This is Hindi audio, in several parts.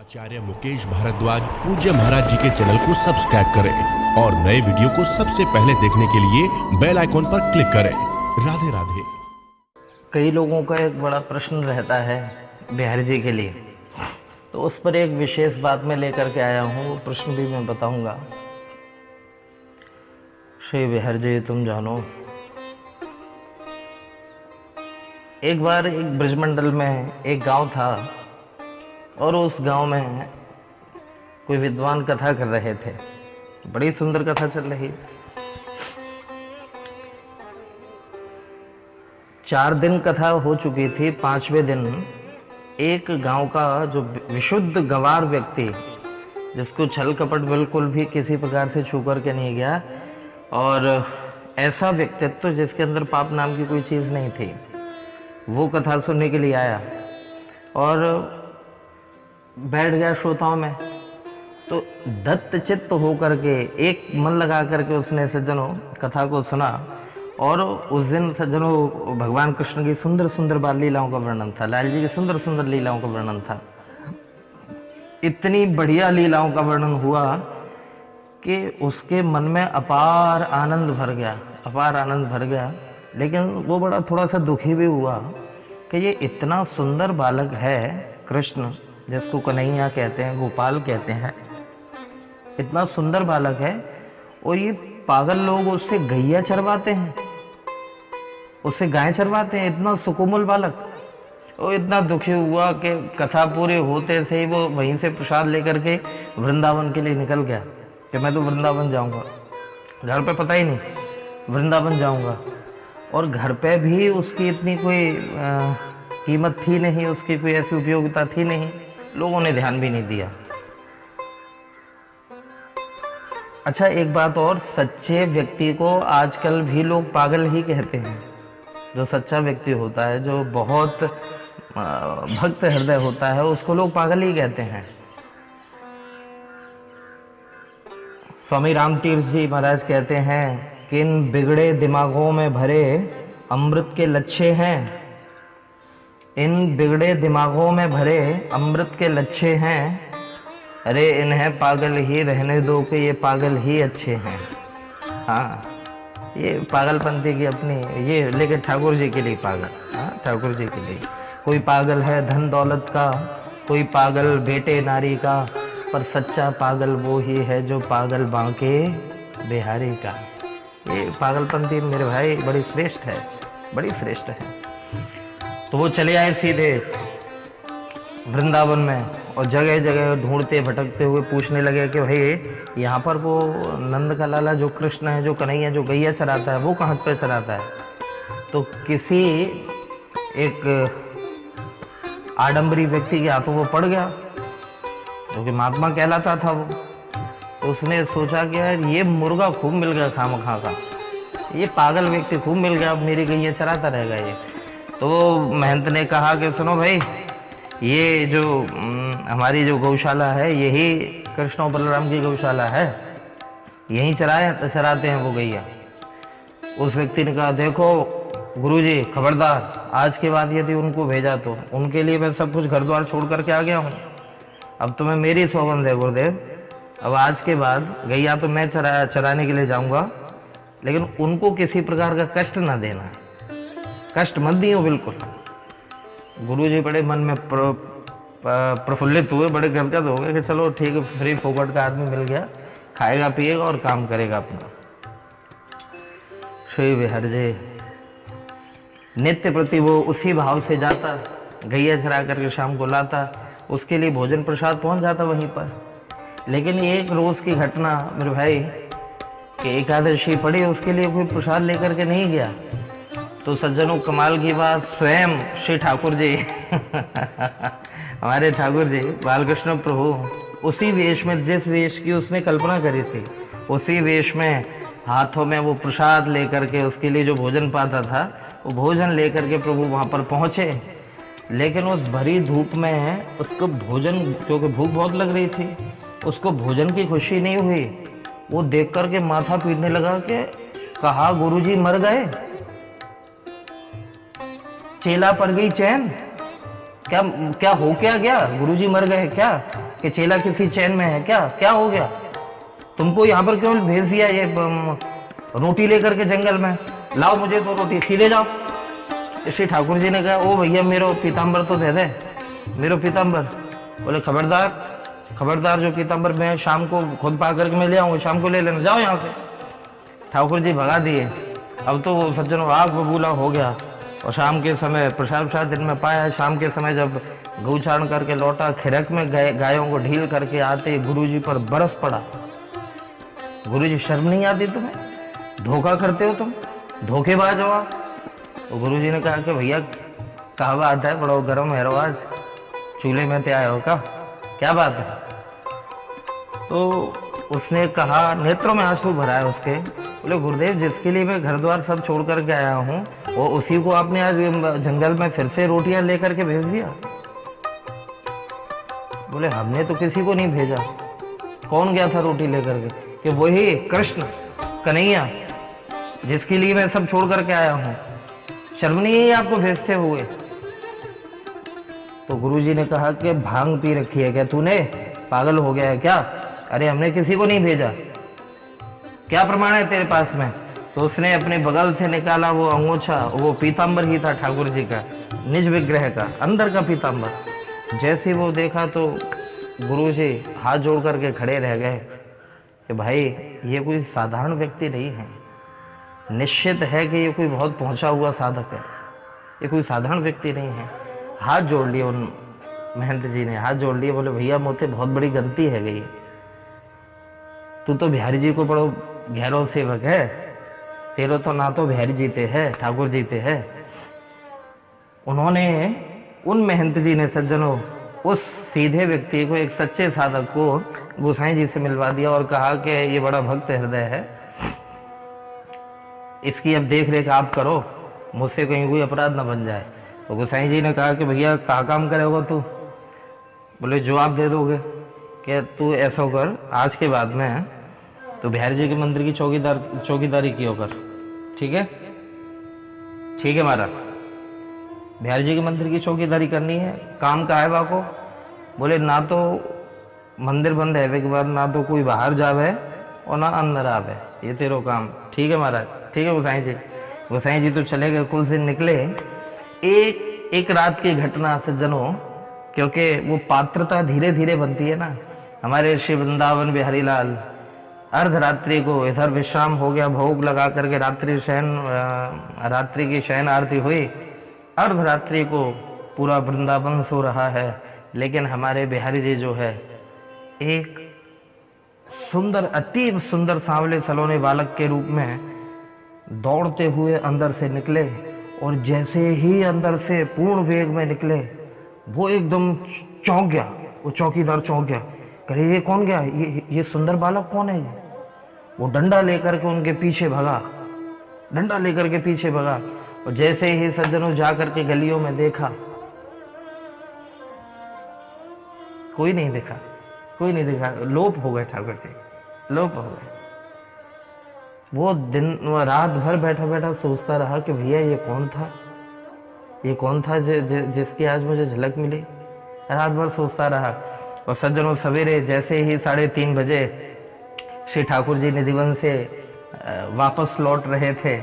आचार्य मुकेश भारद्वाज पूज्य महाराज जी के चैनल को सब्सक्राइब करें और नए वीडियो को सबसे पहले देखने के लिए बेल आइकॉन पर क्लिक करें। राधे राधे। कई लोगों का एक बड़ा प्रश्न रहता है बिहारी जी के लिए, तो उस पर एक विशेष बात मैं लेकर के आया हूँ। वो प्रश्न भी मैं बताऊंगा। श्री बिहारी जी, तुम जानो, एक बार एक ब्रजमंडल में एक गांव था और उस गांव में कोई विद्वान कथा कर रहे थे। बड़ी सुंदर कथा चल रही। 4 दिन कथा हो चुकी थी। 5वें दिन एक गांव का जो विशुद्ध गंवार व्यक्ति, जिसको छल कपट बिल्कुल भी किसी प्रकार से छू करके नहीं गया, और ऐसा व्यक्तित्व जिसके अंदर पाप नाम की कोई चीज़ नहीं थी, वो कथा सुनने के लिए आया और बैठ गया श्रोताओं में। तो दत्त चित्त होकर के एक मन लगा करके उसने सज्जनों कथा को सुना। और उस दिन सज्जनों भगवान कृष्ण की सुंदर सुंदर बाल लीलाओं का वर्णन था, लाल जी की सुंदर सुंदर लीलाओं का वर्णन था। इतनी बढ़िया लीलाओं का वर्णन हुआ कि उसके मन में अपार आनंद भर गया, अपार आनंद भर गया। लेकिन वो बड़ा थोड़ा सा दुखी भी हुआ कि ये इतना सुंदर बालक है, कृष्ण जिसको कन्हैया कहते हैं, गोपाल कहते हैं, इतना सुंदर बालक है और ये पागल लोग उससे गैया चरवाते हैं, उससे गाय चरवाते हैं। इतना सुकोमल बालक। वो इतना दुखी हुआ कि कथा पूरी होते से ही वो वहीं से प्रसाद लेकर के वृंदावन के लिए निकल गया कि मैं तो वृंदावन जाऊंगा। घर पे पता ही नहीं, वृंदावन जाऊंगा। और घर पे भी उसकी इतनी कोई कीमत थी नहीं, उसकी कोई ऐसी उपयोगिता थी नहीं, लोगों ने ध्यान भी नहीं दिया। अच्छा, एक बात और, सच्चे व्यक्ति को आजकल भी लोग पागल ही कहते हैं। जो सच्चा व्यक्ति होता है, जो बहुत भक्त हृदय होता है, उसको लोग पागल ही कहते हैं। स्वामी रामतीर्थ जी महाराज कहते हैं कि इन बिगड़े दिमागों में भरे अमृत के लच्छे हैं, इन बिगड़े दिमागों में भरे अमृत के लच्छे हैं, अरे इन्हें पागल ही रहने दो कि ये पागल ही अच्छे हैं। हाँ, ये पागलपंथी की अपनी ये, लेकिन ठाकुर जी के लिए पागल। हाँ, ठाकुर जी के लिए कोई पागल है धन दौलत का, कोई पागल बेटे नारी का, पर सच्चा पागल वो ही है जो पागल बांके बिहारी का। ये पागलपंथी मेरे भाई बड़ी श्रेष्ठ है, बड़ी श्रेष्ठ है। तो वो चले आए सीधे वृंदावन में और जगह जगह ढूंढते भटकते हुए पूछने लगे कि भाई यहाँ पर वो नंद का लाला जो कृष्ण है, जो कन्हैया, जो गैया चराता है, वो कहाँ पे चराता है। तो किसी एक आडंबरी व्यक्ति के हाथों वो पड़ गया, क्योंकि महात्मा कहलाता था वो। तो उसने सोचा कि यार ये मुर्गा खूब मिल गया खामखा का, ये पागल व्यक्ति खूब मिल गया, अब मेरी गैया चराता रहेगा ये। तो महंत ने कहा कि सुनो भाई, ये जो हमारी जो गौशाला है, यही कृष्ण और बलराम की गौशाला है, यहीं चराते हैं वो गैया। उस व्यक्ति ने कहा, देखो गुरुजी, खबरदार, आज के बाद यदि उनको भेजा तो उनके लिए मैं सब कुछ घर द्वार छोड़ करके आ गया हूँ। अब तुम्हें मेरी सौगंध है गुरुदेव, अब आज के बाद गैया तो मैं चराने के लिए जाऊँगा, लेकिन उनको किसी प्रकार का कष्ट ना देना, कष्ट मत दियो बिल्कुल। गुरुजी बड़े मन में प्रफुल्लित हुए, बड़े गदगद हो गए कि चलो ठीक है, फ्री फोकट का आदमी मिल गया, खाएगा पिएगा और काम करेगा अपना। श्री बिहारी जी नित्य प्रति वो उसी भाव से जाता, गैया चरा करके शाम को लाता, उसके लिए भोजन प्रसाद पहुंच जाता वहीं पर। लेकिन एक रोज की घटना मेरे भाई कि एकादशी पड़ी, उसके लिए कोई प्रसाद लेकर के नहीं गया। तो सज्जनों, कमाल की बात, स्वयं श्री ठाकुर जी हमारे ठाकुर जी बालकृष्ण प्रभु उसी वेश में, जिस वेश की उसने कल्पना करी थी, उसी वेश में हाथों में वो प्रसाद लेकर के, उसके लिए जो भोजन पाता था, वो भोजन लेकर के प्रभु वहाँ पर पहुँचे। लेकिन उस भरी धूप में उसको भोजन, क्योंकि भूख बहुत लग रही थी, उसको भोजन की खुशी नहीं हुई। वो देख करके माथा पीटने लगा कि कहा गुरुजी मर गए, चेला पड़ गई चैन। क्या क्या हो क्या गया? गुरुजी मर गए क्या? कि चेला किसी चैन में है क्या? क्या हो गया? तुमको यहाँ पर क्यों भेज दिया ये रोटी लेकर के जंगल में? लाओ मुझे तो रोटी, सीधे जाओ। श्री ठाकुर जी ने कहा, ओ भैया मेरो पीताम्बर तो दे दे, मेरो पीताम्बर। बोले खबरदार, खबरदार, जो पीताम्बर मैं शाम को खुद पा करके मैं ले आऊंगा, शाम को ले लेना, जाओ यहाँ से। ठाकुर जी भगा दिए। अब तो सज्जनों आग बबूला हो गया और शाम के समय प्रसाद दिन में पाया। शाम के समय जब गौचारण करके लौटा, खिरक में गायों को ढील करके आते गुरुजी पर बरस पड़ा। गुरुजी शर्म नहीं आती तुम्हें? धोखा करते हो तुम, धोखेबाज हो आप। तो गुरुजी ने कहा कि भैया कहा बात है, बड़ा गर्म है रवाज, चूल्हे में ते आए हो क्या बात है? तो उसने कहा, नेत्रों में आंसू भरा है उसके, बोले गुरुदेव जिसके लिए मैं घर द्वार सब छोड़ करके आया हूँ वो उसी को आपने आज जंगल में फिर से रोटियां लेकर के भेज दिया। बोले हमने तो किसी को नहीं भेजा। कौन गया था रोटी लेकर के? कि वही कृष्ण कन्हैया जिसके लिए मैं सब छोड़ करके आया हूँ। शर्म नहीं है आपको भेजते हुए? तो गुरुजी ने कहा कि भांग पी रखी है क्या तूने? पागल हो गया है क्या? अरे हमने किसी को नहीं भेजा। क्या प्रमाण है तेरे पास में? तो उसने अपने बगल से निकाला वो अंगूछा, वो पीताम्बर ही था ठाकुर जी का, निज विग्रह का, अंदर का पीताम्बर। जैसे वो देखा तो गुरुजी हाथ जोड़ करके खड़े रह गए कि भाई ये कोई साधारण व्यक्ति नहीं है, निश्चित है कि ये कोई बहुत पहुंचा हुआ साधक है, ये कोई साधारण व्यक्ति नहीं है। हाथ जोड़ लिए उन महंत जी ने, हाथ जोड़ लिए। बोले भैया मोते बहुत बड़ी गलती है गई, तू तो बिहारी जी को बड़ो गहरो सेवक है, तेरो तो ना तो बिहारी जीते हैं ठाकुर जीते हैं। उन्होंने, उन महंत जी ने सज्जनों उस सीधे व्यक्ति को, एक सच्चे साधक को गोसाई जी से मिलवा दिया और कहा कि ये बड़ा भक्त हृदय है, इसकी अब देख रेख आप करो, मुझसे कहीं कोई अपराध न बन जाए। तो गोसाई जी ने कहा कि भैया क्या काम करेगा तू? बोले जो आप दे दोगे। कि तू ऐसा कर, आज के बाद में तो बिहारी जी के मंदिर की चौकीदारी की होकर, ठीक है? ठीक है महाराज, बिहारी जी के मंदिर की चौकीदारी करनी है। काम का है बाको? बोले ना तो मंदिर बंद है के बाद ना तो कोई बाहर जावे और ना अंदर आवे, ये तेरो काम। ठीक है महाराज, ठीक है गोसाई जी। गोसाई जी तो चले गए, कुछ दिन निकले। एक रात की घटना सज्जनों, क्योंकि वो पात्रता धीरे धीरे बनती है ना। हमारे श्री वृंदावन बिहारी लाल अर्धरात्रि को इधर विश्राम हो गया, भोग लगा करके रात्रि की शयन आरती हुई, अर्धरात्रि को पूरा वृंदावन सो रहा है। लेकिन हमारे बिहारी जी जो है एक सुंदर, अति सुंदर सांवले सलोने बालक के रूप में दौड़ते हुए अंदर से निकले और जैसे ही अंदर से पूर्ण वेग में निकले वो एकदम चौंक गया, वो चौकीदार चौंक गया। कहे ये कौन गया? ये सुंदर बालक कौन है ये? वो डंडा लेकर के उनके पीछे भगा, डंडा लेकर के पीछे भगा। और जैसे ही सज्जनों जा करके गलियों में देखा, कोई नहीं दिखा, कोई नहीं दिखा, लोप हो गए ठाकुर जी, लोप हो गए। वो रात भर बैठा बैठा सोचता रहा कि भैया ये कौन था, ये कौन था जिसकी आज मुझे झलक मिली। रात भर सोचता रहा। और सज्जनों सवेरे जैसे ही 3:30 बजे श्री ठाकुर जी निधिवन से वापस लौट रहे थे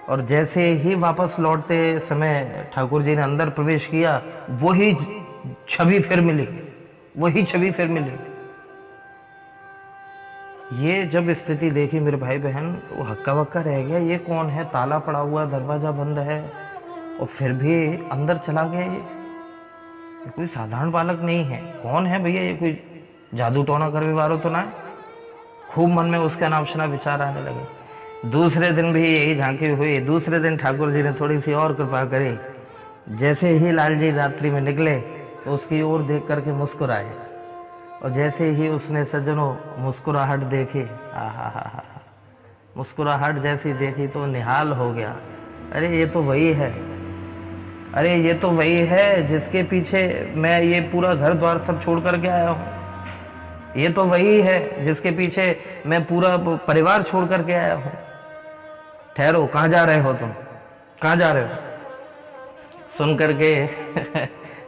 और जैसे ही वापस लौटते समय ठाकुर जी ने अंदर प्रवेश किया, वही छवि फिर मिली, वही छवि फिर मिली। ये जब स्थिति देखी मेरे भाई बहन, वो हक्का बक्का रह गया, ये कौन है? ताला पड़ा हुआ, दरवाजा बंद है और फिर भी अंदर चला गया। ये कोई साधारण बालक नहीं है। कौन है भैया? ये कोई जादू टोना करने वाला तो ना है? खूब मन में उसका नाम सुना विचार आने लगे। दूसरे दिन भी यही झांकी हुई। दूसरे दिन ठाकुर जी ने थोड़ी सी और कृपा करी। जैसे ही लाल जी रात्रि में निकले तो उसकी ओर देख करके मुस्कुराए और जैसे ही उसने सज्जनों मुस्कुराहट देखी, हा, मुस्कुराहट जैसी देखी तो निहाल हो गया। अरे ये तो वही है, अरे ये तो वही है जिसके पीछे मैं ये पूरा घर द्वार सब छोड़ करके आया हूँ। ये तो वही है जिसके पीछे मैं पूरा परिवार छोड़ करके आया हूँ। ठहरो, कहाँ जा रहे हो तुम? कहाँ जा रहे हो? सुन करके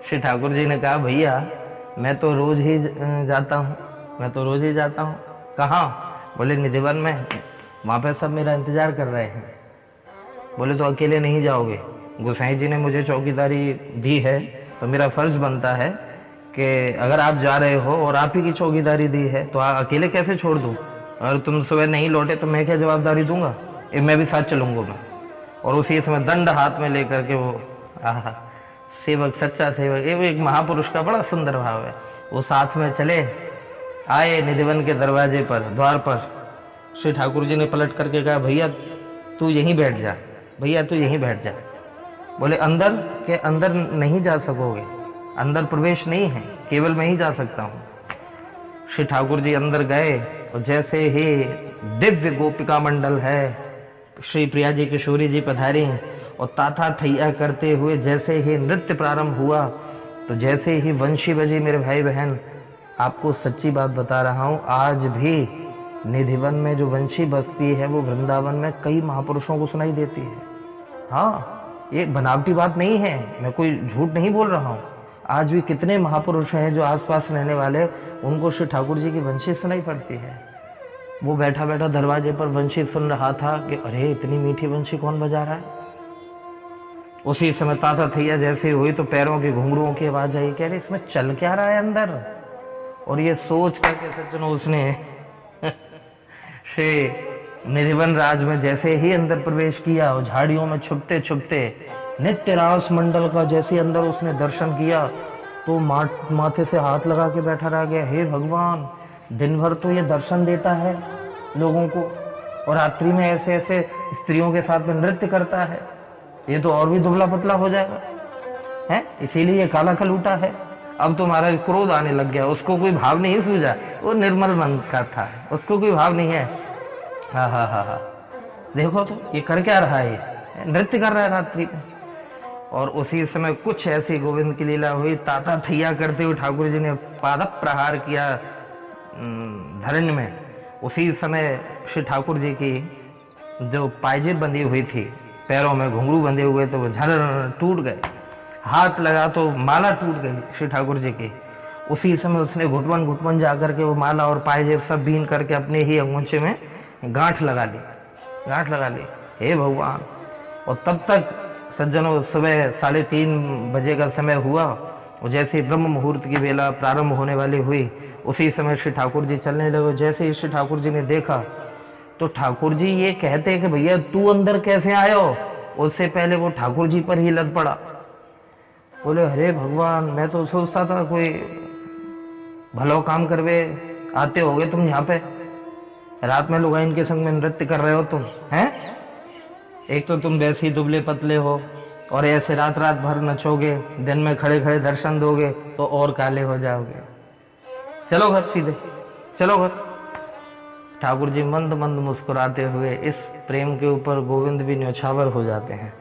श्री ठाकुर जी ने कहा भैया मैं तो रोज ही जाता हूँ, मैं तो रोज ही जाता हूँ। कहाँ? बोले निधिवन में, वहाँ पे सब मेरा इंतजार कर रहे हैं। बोले तो अकेले नहीं जाओगे, गोसाई जी ने मुझे चौकीदारी दी है तो मेरा फर्ज बनता है कि अगर आप जा रहे हो और आप ही की चौकीदारी दी है तो अकेले कैसे छोड़ दूँ? अगर तुम सुबह नहीं लौटे तो मैं क्या जवाबदारी दूंगा? मैं भी साथ चलूंगा मैं। और उसी समय दंड हाथ में लेकर के वो सेवक, सच्चा सेवक, ये एक महापुरुष का बड़ा सुंदर भाव है। वो साथ में चले आए निधिवन के दरवाजे पर, द्वार पर। श्री ठाकुर जी ने पलट करके कहा भैया तू यहीं बैठ जा, भैया तू यहीं बैठ जा। बोले अंदर के? अंदर नहीं जा सकोगे, अंदर प्रवेश नहीं है, केवल मैं ही जा सकता हूँ। श्री ठाकुर जी अंदर गए और जैसे ही दिव्य गोपिका मंडल है, श्री प्रिया जी किशोरी जी पधारी और ताथा थैया करते हुए जैसे ही नृत्य प्रारंभ हुआ तो जैसे ही वंशी बजी, मेरे भाई बहन आपको सच्ची बात बता रहा हूँ, आज भी निधिवन में जो वंशी बजती है वो वृंदावन में कई महापुरुषों को सुनाई देती है। हाँ, ये बनावटी बात नहीं है, मैं कोई झूठ नहीं बोल रहा हूँ। आज भी कितने महापुरुष हैं जो आसपास रहने वाले, उनको श्री ठाकुर जी की वंशी सुनाई पड़ती है। वो बैठा बैठा दरवाजे पर वंशी सुन रहा था कि अरे इतनी मीठी वंशी कौन बजा रहा है। उसी समय ताता थैया जैसे हुई तो पैरों के घुंघरुओं की आवाज आई, कह रहे इसमें चल क्या रहा है अंदर। और ये सोच करके सज्जनों उसने श्री निधिवन राज में जैसे ही अंदर प्रवेश किया और झाड़ियों में छुपते छुपते नित्य रास मंडल का जैसे अंदर उसने दर्शन किया तो माथे से हाथ लगा के बैठा रह गया। हे भगवान, दिन भर तो ये दर्शन देता है लोगों को और रात्रि में ऐसे ऐसे स्त्रियों के साथ में नृत्य करता है, ये तो और भी दुबला पतला हो जाएगा है, इसीलिए ये काला कलूटा है। अब तो महाराज क्रोध आने लग गया, उसको कोई भाव नहीं सूझा, वो निर्मल मन का था, उसको कोई भाव नहीं है। हा हा हा हा, देखो तो ये कर क्या रहा है, ये नृत्य कर रहा है रात्रि में। और उसी समय कुछ ऐसी गोविंद की लीला हुई, ताता थैया करते हुए ठाकुर जी ने पाद प्रहार किया धरण्य में। उसी समय श्री ठाकुर जी की जो पायजेब बंधी हुई थी, पैरों में घुंघरू बंधे हुए तो वो झर टूट गए, हाथ लगा तो माला टूट गई श्री ठाकुर जी की। उसी समय उसने घुटवन घुटवन जा करके वो माला और पायजेब सब बीन करके अपने ही अंगूछे में गांठ लगा ली, गांठ लगा ली। हे भगवान! और तब तक सज्जनों सुबह 3:30 बजे का समय हुआ और जैसे ब्रह्म मुहूर्त की बेला प्रारंभ होने वाली हुई, उसी समय श्री ठाकुर जी चलने लगे। जैसे ही श्री ठाकुर जी ने देखा तो ठाकुर जी ये कहते कि भैया तू अंदर कैसे आयो, उससे पहले वो ठाकुर जी पर ही लद पड़ा। बोले अरे भगवान, मैं तो सोचता था कोई भलो काम करवे आते होगे तुम यहाँ पे, रात में लोग इनके संग में नृत्य कर रहे हो तुम हैं। एक तो तुम वैसे ही दुबले पतले हो और ऐसे रात रात भर नचोगे, दिन में खड़े खड़े दर्शन दोगे तो और काले हो जाओगे। चलो घर, सीधे चलो घर। ठाकुर जी मंद मंद मुस्कुराते हुए, इस प्रेम के ऊपर गोविंद भी न्यौछावर हो जाते हैं,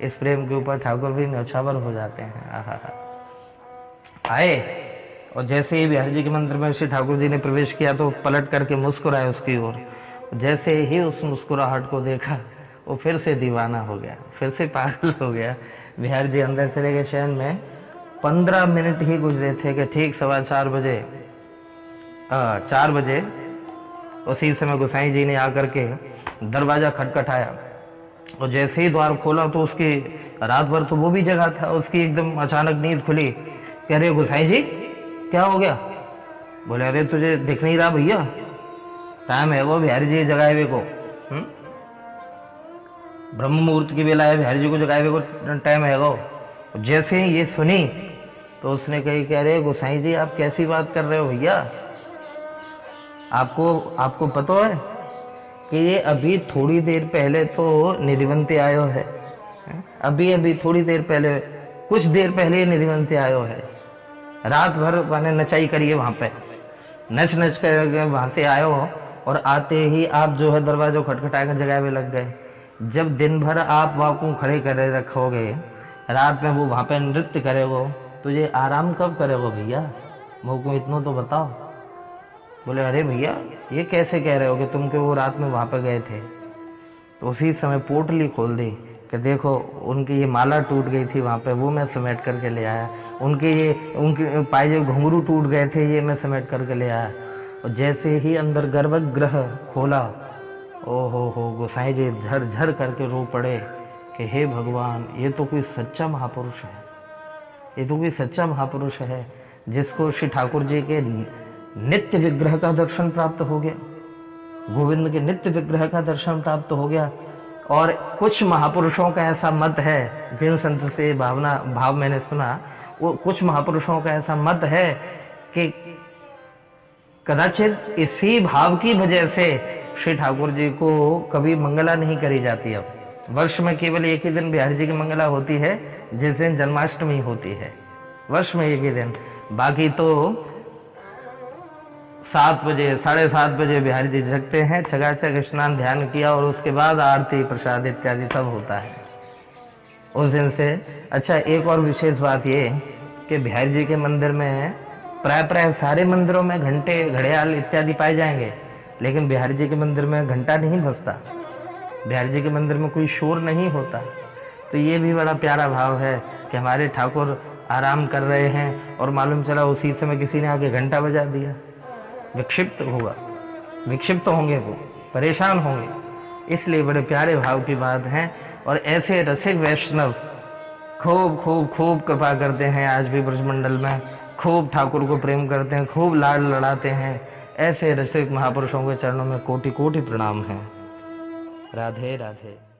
इस प्रेम के ऊपर ठाकुर भी न्यौछावर हो जाते हैं। आहा, आए और जैसे ही बिहारी जी के मंदिर में श्री ठाकुर जी ने प्रवेश किया तो पलट करके मुस्कुराए उसकी ओर। जैसे ही उस मुस्कुराहट को देखा वो फिर से दीवाना हो गया, फिर से पागल हो गया। बिहारी जी अंदर चले गए शयन में। 15 मिनट ही गुजरे थे कि ठीक 4:15 बजे 4 बजे उसी समय गोसाई जी ने आकर के दरवाजा खटखटाया और जैसे ही द्वार खोला तो उसकी रात भर तो वो भी जगह था, उसकी एकदम अचानक नींद खुली। कह रहे गोसाई जी क्या हो गया? बोले अरे तुझे दिख नहीं रहा भैया, टाइम है वो बिहारी जी जगाए हुए को, ब्रह्म मुहूर्त की बेला है, बिहारी जी को जगाए हुए को टाइम है वो। जैसे ही ये सुनी तो उसने कही, कह रहे गोसाई जी आप कैसी बात कर रहे हो भैया, आपको पता है कि ये अभी थोड़ी देर पहले तो निधिवंते आयो है, अभी थोड़ी देर पहले, कुछ देर पहले निधिवंते आयो है, रात भर मैंने नचाई करिए वहाँ पे, नच नच कर वहाँ से आयो हो और आते ही आप जो है दरवाजा खटखटा कर जगह में लग गए। जब दिन भर आप वहाँ को खड़े करे रखोगे, रात में वो वहाँ पे नृत्य करेगो, तुझे आराम कब करेगो भैया, मुझको इतना तो बताओ। बोले अरे भैया ये कैसे कह रहे हो कि तुम के वो रात में वहाँ पे गए थे। तो उसी समय पोटली खोल दी। कि देखो उनकी ये माला टूट गई थी वहाँ पे, वो मैं समेट करके ले आया। उनके पायजे घुंघरू टूट गए थे, ये मैं समेट करके ले आया। और जैसे ही अंदर गर्भगृह खोला, ओ हो गोसाई जी झर झर करके रो पड़े कि हे भगवान, ये तो कोई सच्चा महापुरुष है, ये तो कोई सच्चा महापुरुष है जिसको श्री ठाकुर जी के नित्य विग्रह का दर्शन प्राप्त हो गया, गोविंद के नित्य विग्रह का दर्शन प्राप्त हो गया। और कुछ महापुरुषों का ऐसा मत है, जिन संत से भाव मैंने सुना, वो कुछ महापुरुषों का ऐसा मत है कि कदाचित इसी भाव की वजह से श्री ठाकुर जी को कभी मंगला नहीं करी जाती। अब वर्ष में केवल एक ही दिन बिहारी जी की मंगला होती है, जिस दिन जन्माष्टमी होती है, वर्ष में एक ही दिन। बाकी तो 7 बजे 7:30 बजे बिहारी जी जगते हैं, चकाचक स्नान ध्यान किया और उसके बाद आरती प्रसाद इत्यादि सब होता है उस दिन से। अच्छा, एक और विशेष बात ये कि बिहारी जी के मंदिर में प्राय सारे मंदिरों में घंटे घड़ियाल इत्यादि पाए जाएंगे, लेकिन बिहारी जी के मंदिर में घंटा नहीं बजता, बिहारी जी के मंदिर में कोई शोर नहीं होता। तो ये भी बड़ा प्यारा भाव है कि हमारे ठाकुर आराम कर रहे हैं और मालूम चला उसी समय किसी ने आके घंटा बजा दिया। विक्षिप्त होंगे, वो परेशान होंगे। इसलिए बड़े प्यारे भाव की बात है। और ऐसे रसिक वैष्णव खूब कृपा करते हैं आज भी ब्रजमंडल में, खूब ठाकुर को प्रेम करते हैं, खूब लाड लड़ाते हैं। ऐसे रसिक महापुरुषों के चरणों में कोटि कोटि प्रणाम है। राधे राधे।